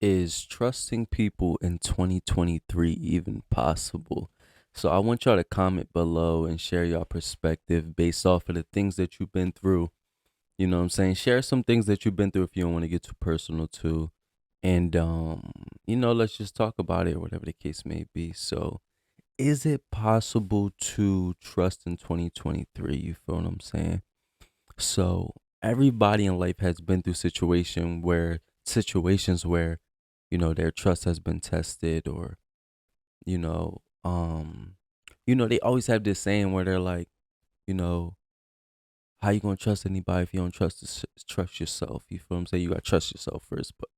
Is trusting people in 2023 even possible? So I want y'all to comment below and share your perspective based off of the things that you've been through. You know what I'm saying? Share some things that you've been through if you don't want to get too personal too. And let's just talk about it or whatever the case may be. So is it possible to trust in 2023? You feel what I'm saying? So everybody in life has been through situations where, their trust has been tested or, you know, um, they always have this saying where they're like, you know, how you gonna trust anybody if you don't trust yourself? You feel what I'm saying? You gotta trust yourself first. But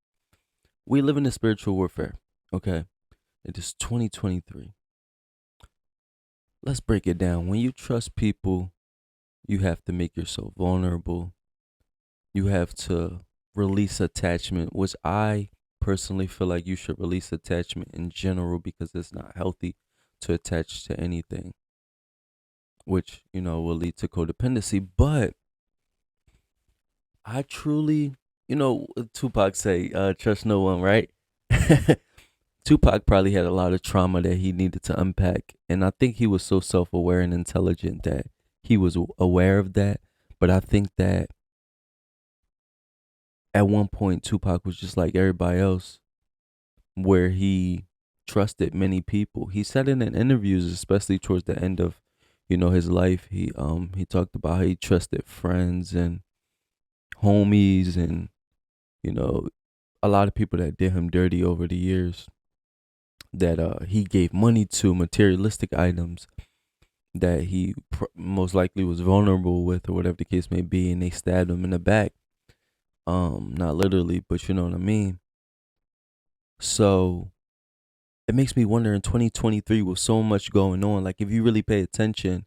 we live in a spiritual warfare. Okay. It is 2023. Let's break it down. When you trust people, you have to make yourself vulnerable. You have to release attachment, which I personally feel like you should release attachment in general because it's not healthy to attach to anything, which, will lead to codependency. But I truly, Tupac say, trust no one, right? Tupac probably had a lot of trauma that he needed to unpack. And I think he was so self aware and intelligent that he was aware of that. But I think that at one point, Tupac was just like everybody else, where he trusted many people. He said it in interviews, especially towards the end of, his life. He talked about how he trusted friends and homies and, you know, a lot of people that did him dirty over the years that he gave money to, materialistic items that he most likely was vulnerable with or whatever the case may be, and they stabbed him in the back. Not literally, but you know what I mean. So it makes me wonder in 2023 with so much going on, like if you really pay attention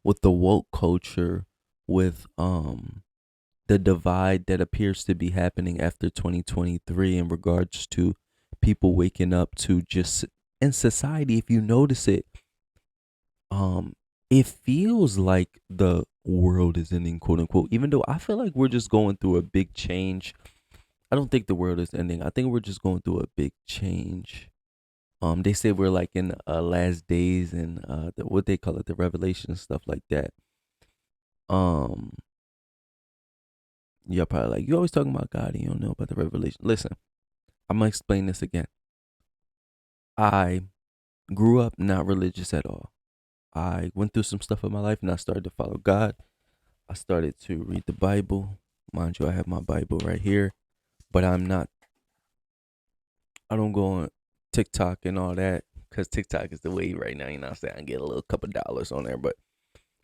with the woke culture, with the divide that appears to be happening after 2023 in regards to people waking up to just in society, if you notice it, um it feels like the world is ending, quote unquote, even though I feel like we're just going through a big change. I don't think the world is ending. I think we're just going through a big change. They say we're like in last days and what they call it, the revelation and stuff like that. Um, you're probably like, you always talking about God and you don't know about the revelation. Listen, I'm gonna explain this again. I grew up not religious at all. I went through some stuff in my life and I started to follow God. I started to read the Bible. Mind you, I have my Bible right here, but I don't go on TikTok and all that because TikTok is the way right now. You know what I'm saying? I get a little couple dollars on there, but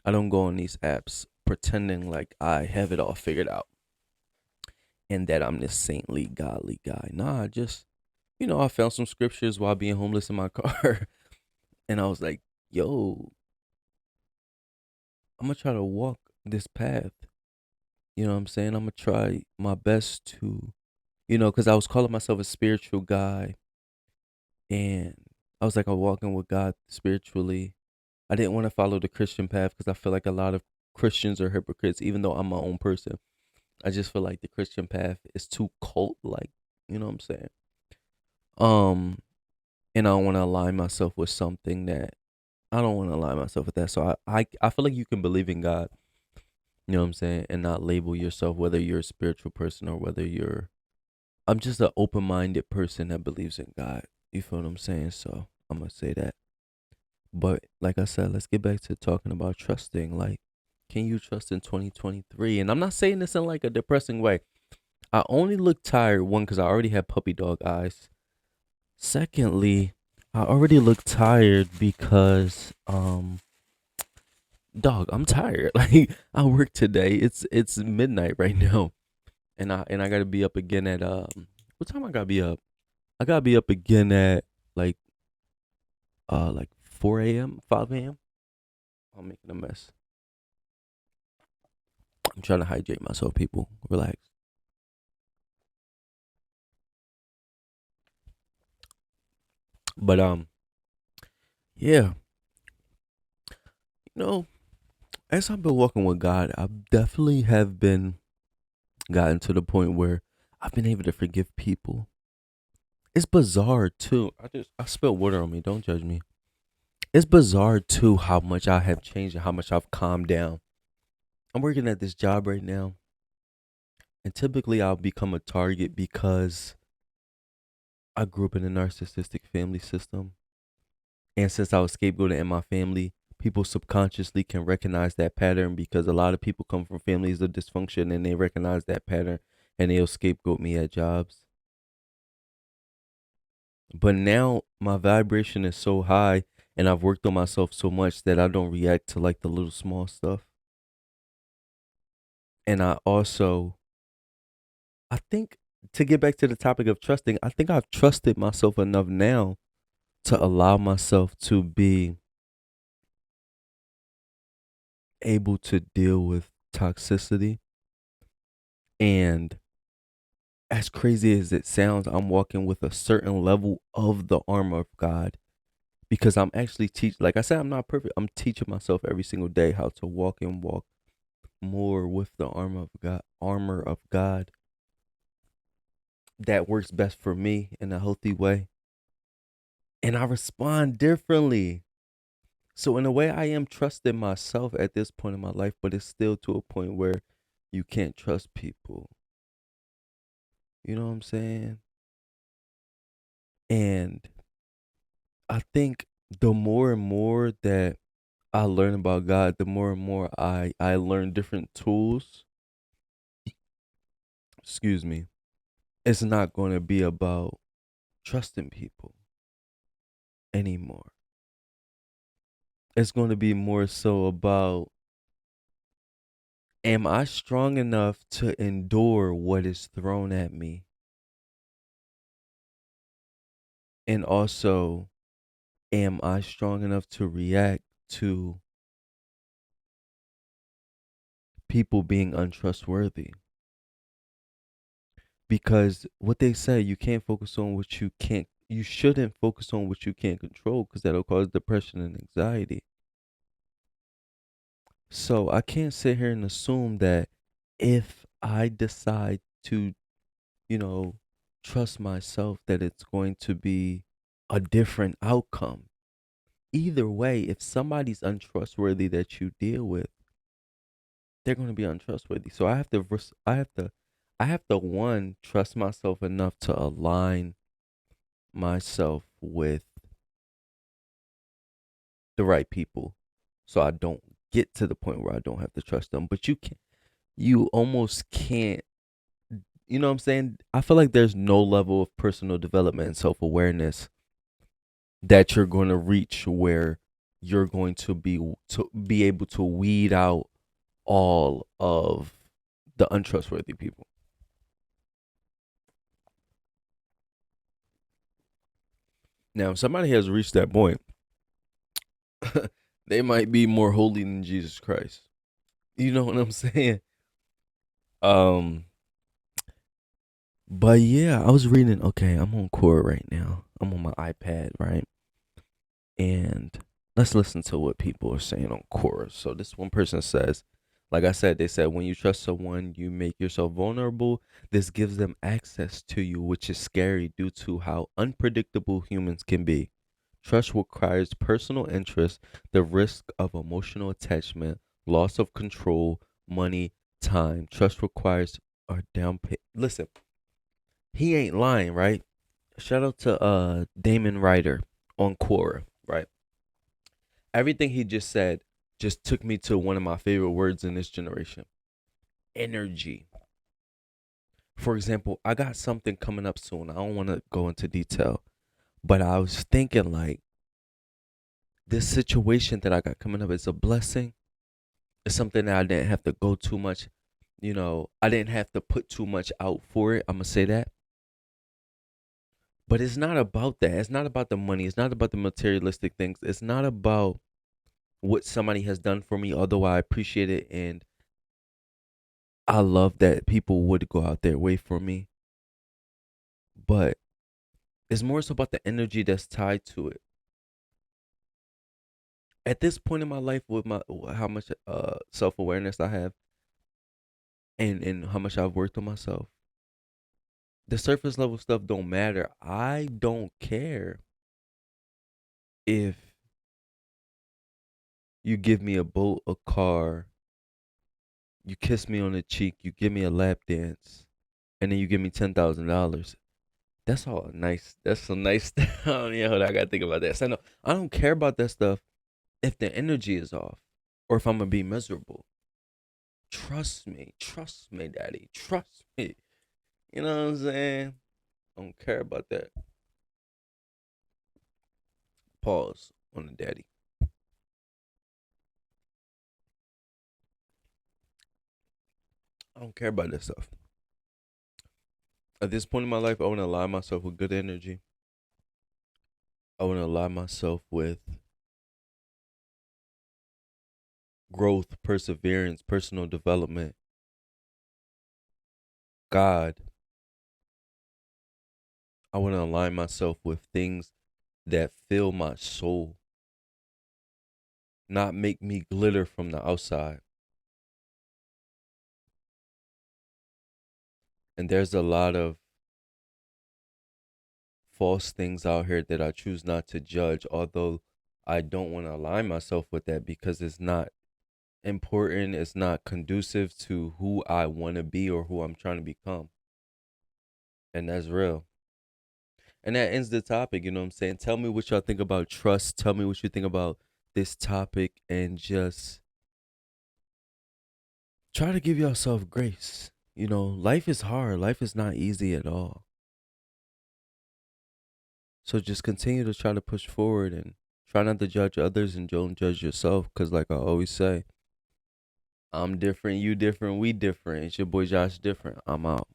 I don't go on these apps pretending like I have it all figured out and that I'm this saintly, godly guy. Nah, I just, I found some scriptures while being homeless in my car. And I was like, yo, I'm going to try to walk this path. You know what I'm saying? I'm going to try my best to, because I was calling myself a spiritual guy. And I was like, I'm walking with God spiritually. I didn't want to follow the Christian path because I feel like a lot of Christians are hypocrites, even though I'm my own person. I just feel like the Christian path is too cult like, you know what I'm saying? Um, and I don't want to align myself with something that I don't want to align myself with that. So I feel like you can believe in God, you know what I'm saying, and not label yourself whether you're a spiritual person or whether you're I'm just an open minded person that believes in God. You feel what I'm saying? So I'm gonna say that. But like I said, let's get back to talking about trusting. Like, can you trust in 2023? And I'm not saying this in like a depressing way. I only look tired, one, because I already have puppy dog eyes. Secondly, I already look tired because dog, I'm tired. Like I work today. It's midnight right now. And I gotta be up again at what time I gotta be up? I gotta be up again at like 4 a.m., 5 a.m. I'm making a mess. I'm trying to hydrate myself, people. Relax. But yeah, you know, as I've been walking with God, I definitely have been gotten to the point where I've been able to forgive people. it's bizarre too. I spilled water on me. Don't judge me. It's bizarre too how much I have changed and how much I've calmed down. I'm working at this job right now, and typically I'll become a target because I grew up in a narcissistic family system. And since I was scapegoated in my family, people subconsciously can recognize that pattern because a lot of people come from families of dysfunction and they recognize that pattern and they'll scapegoat me at jobs. But now my vibration is so high and I've worked on myself so much that I don't react to like the little small stuff. And I think to get back to the topic of trusting, I think I've trusted myself enough now to allow myself to be able to deal with toxicity. And as crazy as it sounds, I'm walking with a certain level of the armor of God because I'm actually like I said, I'm not perfect. I'm teaching myself every single day how to walk more with the armor of God that works best for me in a healthy way. And I respond differently. So in a way I am trusting myself at this point in my life, but it's still to a point where you can't trust people. You know what I'm saying? And I think the more and more that I learn about God, the more and more I learn different tools. Excuse me. It's not going to be about trusting people anymore. It's going to be more so about, am I strong enough to endure what is thrown at me? And also, am I strong enough to react to people being untrustworthy? Because what they say, you can't focus on what you can't, you shouldn't focus on what you can't control because that'll cause depression and anxiety. So I can't sit here and assume that if I decide to, you know, trust myself, that it's going to be a different outcome. Either way, if somebody's untrustworthy that you deal with, they're going to be untrustworthy. So I have to one, trust myself enough to align myself with the right people so I don't get to the point where I don't have to trust them. But you almost can't, you know what I'm saying? I feel like there's no level of personal development and self awareness that you're going to reach where you're going to be able to weed out all of the untrustworthy people. Now, if somebody has reached that point, they might be more holy than Jesus Christ. You know what I'm saying? Um, but yeah, I was reading. Okay, I'm on Quora right now. I'm on my iPad, right? And let's listen to what people are saying on Quora. So this one person says, like I said, they said when you trust someone, you make yourself vulnerable. This gives them access to you, which is scary due to how unpredictable humans can be. Trust requires personal interest, the risk of emotional attachment, loss of control, money, time. Trust requires a down pay. Listen, he ain't lying, right? Shout out to Damon Ryder on Quora, right? Everything he just said just took me to one of my favorite words in this generation: energy. For example, I got something coming up soon. I don't want to go into detail, but I was thinking like this situation that I got coming up is a blessing. It's something that I didn't have to go too much, I didn't have to put too much out for it. I'm going to say that. But it's not about that. It's not about the money. It's not about the materialistic things. It's not about what somebody has done for me, although I appreciate it and I love that people would go out their way for me. But it's more so about the energy that's tied to it. At this point in my life, with my how much self awareness I have, and how much I've worked on myself, The surface level stuff don't matter. I don't care if you give me a boat, a car, you kiss me on the cheek, you give me a lap dance, and then you give me $10,000. That's all nice. That's some nice stuff. I gotta think about that. So no, I don't care about that stuff if the energy is off or if I'm gonna be miserable. Trust me, daddy, trust me. You know what I'm saying? I don't care about that. Pause on the daddy. I don't care about that stuff. At this point in my life, I want to align myself with good energy. I want to align myself with growth, perseverance, personal development, God. I want to align myself with things that fill my soul, not make me glitter from the outside. And there's a lot of false things out here that I choose not to judge, although I don't want to align myself with that because it's not important, it's not conducive to who I want to be or who I'm trying to become. And that's real. And that ends the topic, you know what I'm saying? Tell me what y'all think about trust. Tell me what you think about this topic and just try to give yourself grace. Life is hard. Life is not easy at all. So just continue to try to push forward and try not to judge others and don't judge yourself. Cause like I always say, I'm different, you different, we different. It's your boy Josh Different. I'm out.